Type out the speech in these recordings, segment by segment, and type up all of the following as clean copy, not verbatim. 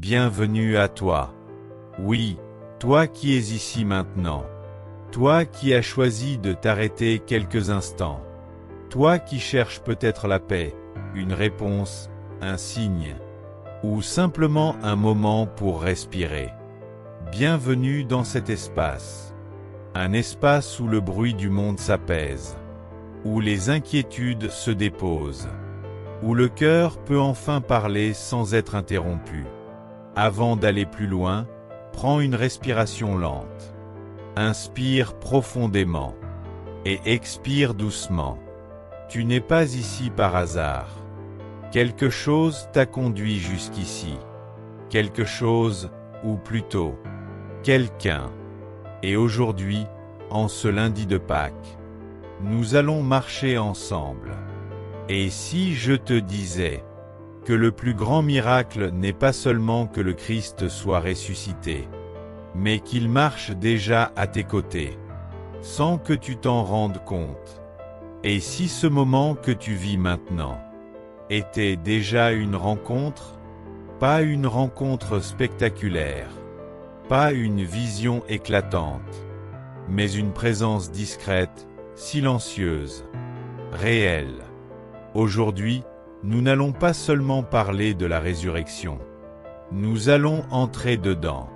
bienvenue à toi. Oui, toi qui es ici maintenant. Toi qui as choisi de t'arrêter quelques instants. Toi qui cherches peut-être la paix, une réponse, un signe, ou simplement un moment pour respirer. Bienvenue dans cet espace. Un espace où le bruit du monde s'apaise, où les inquiétudes se déposent, où le cœur peut enfin parler sans être interrompu. Avant d'aller plus loin, prends une respiration lente. Inspire profondément et expire doucement. Tu n'es pas ici par hasard. Quelque chose t'a conduit jusqu'ici. Quelque chose, ou plutôt, quelqu'un. Et aujourd'hui, en ce lundi de Pâques, nous allons marcher ensemble. Et si je te disais que le plus grand miracle n'est pas seulement que le Christ soit ressuscité, mais qu'il marche déjà à tes côtés, sans que tu t'en rendes compte. Et si ce moment que tu vis maintenant était déjà une rencontre, pas une rencontre spectaculaire, pas une vision éclatante, mais une présence discrète, silencieuse, réelle. Aujourd'hui, nous n'allons pas seulement parler de la résurrection. Nous allons entrer dedans.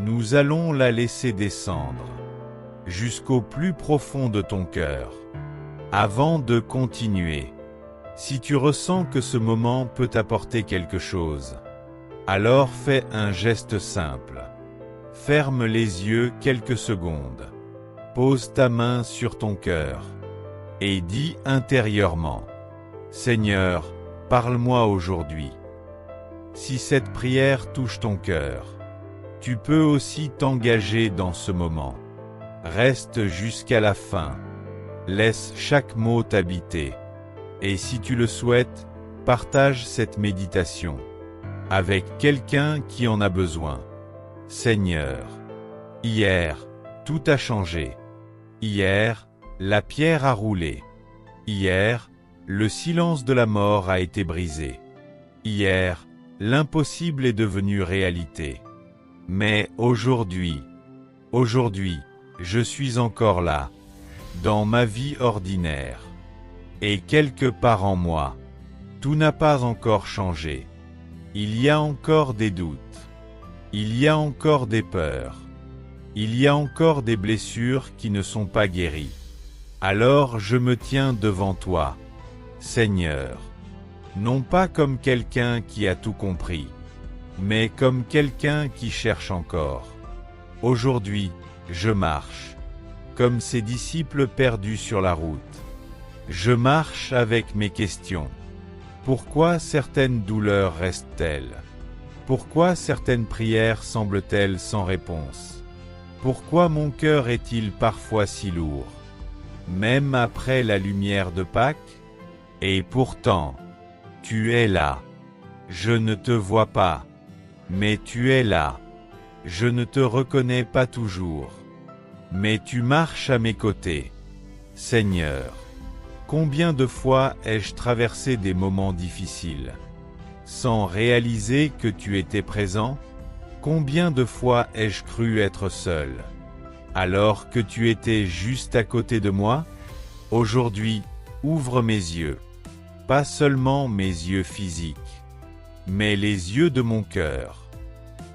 Nous allons la laisser descendre jusqu'au plus profond de ton cœur. Avant de continuer, si tu ressens que ce moment peut t'apporter quelque chose, alors fais un geste simple. Ferme les yeux quelques secondes. Pose ta main sur ton cœur et dis intérieurement: Seigneur, parle-moi aujourd'hui. Si cette prière touche ton cœur, tu peux aussi t'engager dans ce moment. Reste jusqu'à la fin. Laisse chaque mot t'habiter. Et si tu le souhaites, partage cette méditation avec quelqu'un qui en a besoin. Seigneur, hier, tout a changé. Hier, la pierre a roulé. Hier, le silence de la mort a été brisé. Hier, l'impossible est devenu réalité. Mais aujourd'hui, je suis encore là, dans ma vie ordinaire. Et quelque part en moi, tout n'a pas encore changé. Il y a encore des doutes. Il y a encore des peurs. Il y a encore des blessures qui ne sont pas guéries. Alors je me tiens devant toi, Seigneur, non pas comme quelqu'un qui a tout compris, mais comme quelqu'un qui cherche encore. Aujourd'hui, je marche, comme ces disciples perdus sur la route. Je marche avec mes questions. Pourquoi certaines douleurs restent-elles? Pourquoi certaines prières semblent-elles sans réponse? Pourquoi mon cœur est-il parfois si lourd, même après la lumière de Pâques? Et pourtant, tu es là. Je ne te vois pas, mais tu es là. Je ne te reconnais pas toujours, mais tu marches à mes côtés. Seigneur, combien de fois ai-je traversé des moments difficiles, sans réaliser que tu étais présent? Combien de fois ai-je cru être seul, alors que tu étais juste à côté de moi? Aujourd'hui, ouvre mes yeux. Pas seulement mes yeux physiques, mais les yeux de mon cœur.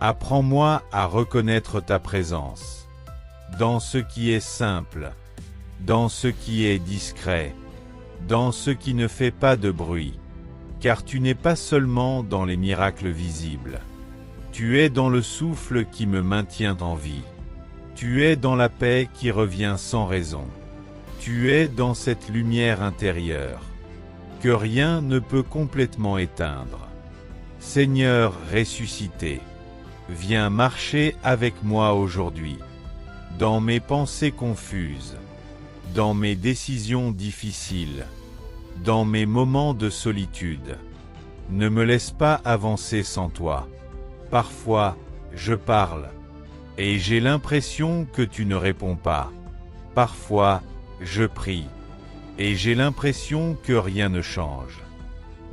Apprends-moi à reconnaître ta présence, dans ce qui est simple, dans ce qui est discret, dans ce qui ne fait pas de bruit, car tu n'es pas seulement dans les miracles visibles. Tu es dans le souffle qui me maintient en vie. Tu es dans la paix qui revient sans raison. Tu es dans cette lumière intérieure que rien ne peut complètement éteindre. Seigneur ressuscité, viens marcher avec moi aujourd'hui, dans mes pensées confuses, dans mes décisions difficiles, dans mes moments de solitude. Ne me laisse pas avancer sans toi. Parfois, je parle, et j'ai l'impression que tu ne réponds pas. Parfois, je prie, et j'ai l'impression que rien ne change.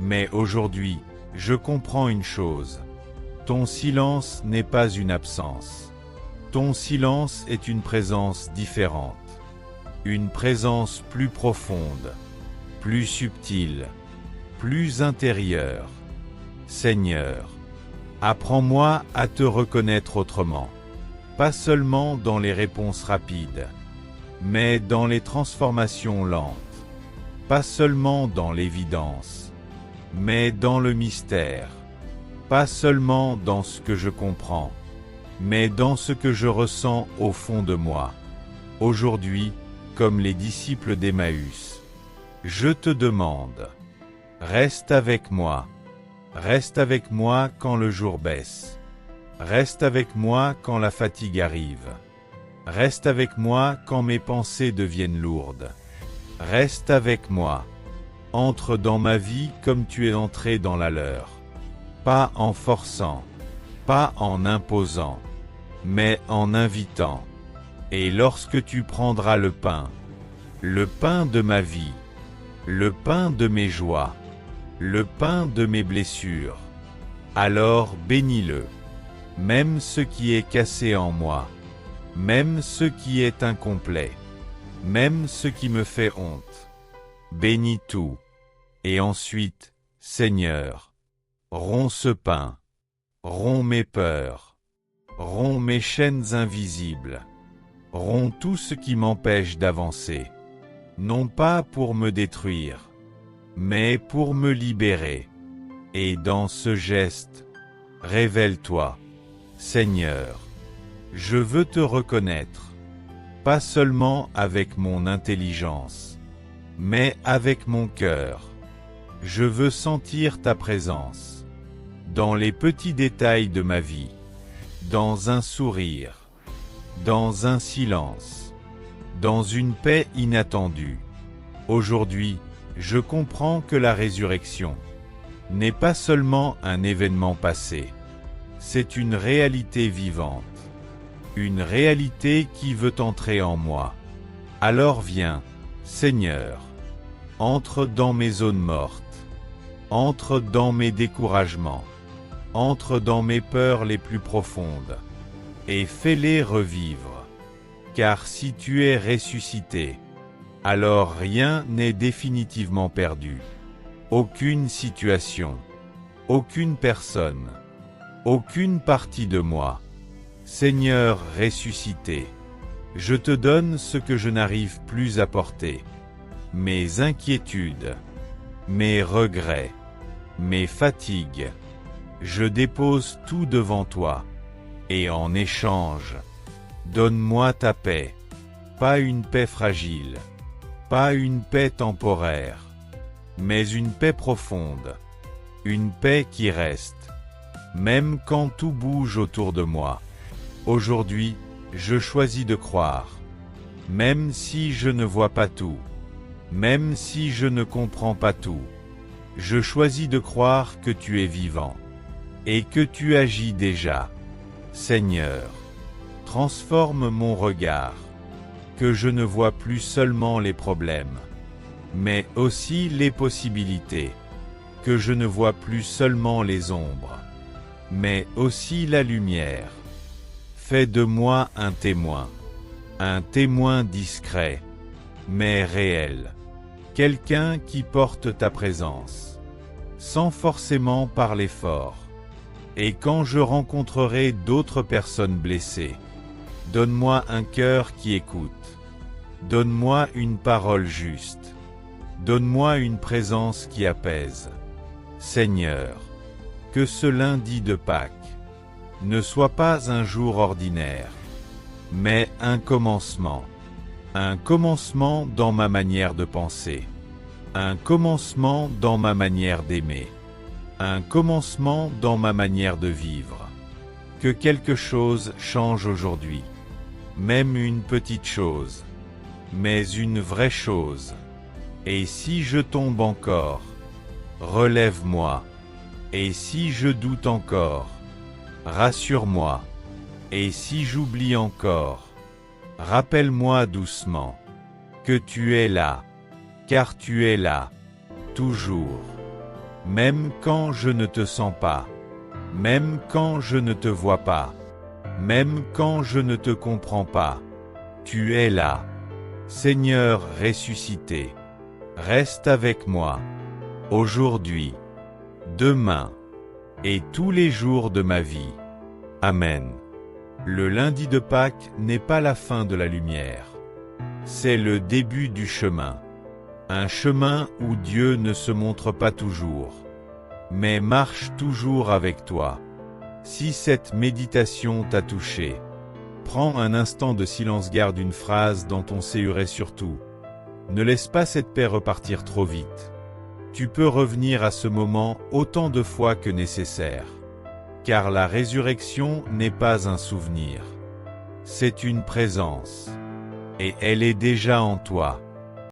Mais aujourd'hui, je comprends une chose. Ton silence n'est pas une absence. Ton silence est une présence différente. Une présence plus profonde, plus subtile, plus intérieure. Seigneur, apprends-moi à te reconnaître autrement. Pas seulement dans les réponses rapides, mais dans les transformations lentes. Pas seulement dans l'évidence, mais dans le mystère. Pas seulement dans ce que je comprends, mais dans ce que je ressens au fond de moi. Aujourd'hui, comme les disciples d'Emmaüs, je te demande, reste avec moi. Reste avec moi quand le jour baisse. Reste avec moi quand la fatigue arrive. Reste avec moi quand mes pensées deviennent lourdes. Reste avec moi. Entre dans ma vie comme tu es entré dans la leur. Pas en forçant, pas en imposant, mais en invitant. Et lorsque tu prendras le pain de ma vie, le pain de mes joies, le pain de mes blessures, alors bénis-le, même ce qui est cassé en moi, même ce qui est incomplet, même ce qui me fait honte. Bénis tout, et ensuite, Seigneur, romps ce pain, romps mes peurs, romps mes chaînes invisibles, romps tout ce qui m'empêche d'avancer, non pas pour me détruire, mais pour me libérer. Et dans ce geste, révèle-toi, Seigneur. Je veux te reconnaître, pas seulement avec mon intelligence, mais avec mon cœur. Je veux sentir ta présence, dans les petits détails de ma vie, dans un sourire, dans un silence, dans une paix inattendue. Aujourd'hui, je comprends que la résurrection n'est pas seulement un événement passé, c'est une réalité vivante, une réalité qui veut entrer en moi. Alors viens, Seigneur, entre dans mes zones mortes, entre dans mes découragements, entre dans mes peurs les plus profondes, et fais-les revivre. Car si tu es ressuscité, alors rien n'est définitivement perdu. Aucune situation, aucune personne, aucune partie de moi. Seigneur ressuscité, je te donne ce que je n'arrive plus à porter. Mes inquiétudes, mes regrets, mes fatigues. Je dépose tout devant toi. Et en échange, donne-moi ta paix. Pas une paix fragile, pas une paix temporaire, mais une paix profonde, une paix qui reste, même quand tout bouge autour de moi. Aujourd'hui, je choisis de croire, même si je ne vois pas tout, même si je ne comprends pas tout. Je choisis de croire que tu es vivant, et que tu agis déjà. Seigneur, transforme mon regard, que je ne vois plus seulement les problèmes, mais aussi les possibilités, que je ne vois plus seulement les ombres, mais aussi la lumière. Fais de moi un témoin discret, mais réel, quelqu'un qui porte ta présence, sans forcément parler fort. Et quand je rencontrerai d'autres personnes blessées, donne-moi un cœur qui écoute. Donne-moi une parole juste. Donne-moi une présence qui apaise. Seigneur, que ce lundi de Pâques ne soit pas un jour ordinaire, mais un commencement dans ma manière de penser, un commencement dans ma manière d'aimer, un commencement dans ma manière de vivre. Que quelque chose change aujourd'hui, même une petite chose, mais une vraie chose. Et si je tombe encore, relève-moi. Et si je doute encore, rassure-moi. Et si j'oublie encore, rappelle-moi doucement que tu es là, car tu es là, toujours. Même quand je ne te sens pas, même quand je ne te vois pas, même quand je ne te comprends pas. Tu es là. Seigneur ressuscité, reste avec moi, aujourd'hui, demain, et tous les jours de ma vie. Amen. Le lundi de Pâques n'est pas la fin de la lumière. C'est le début du chemin. Un chemin où Dieu ne se montre pas toujours, mais marche toujours avec toi. Si cette méditation t'a touché, prends un instant de silence, garde une phrase dans ton cœur et surtout, ne laisse pas cette paix repartir trop vite. Tu peux revenir à ce moment autant de fois que nécessaire. Car la résurrection n'est pas un souvenir. C'est une présence. Et elle est déjà en toi.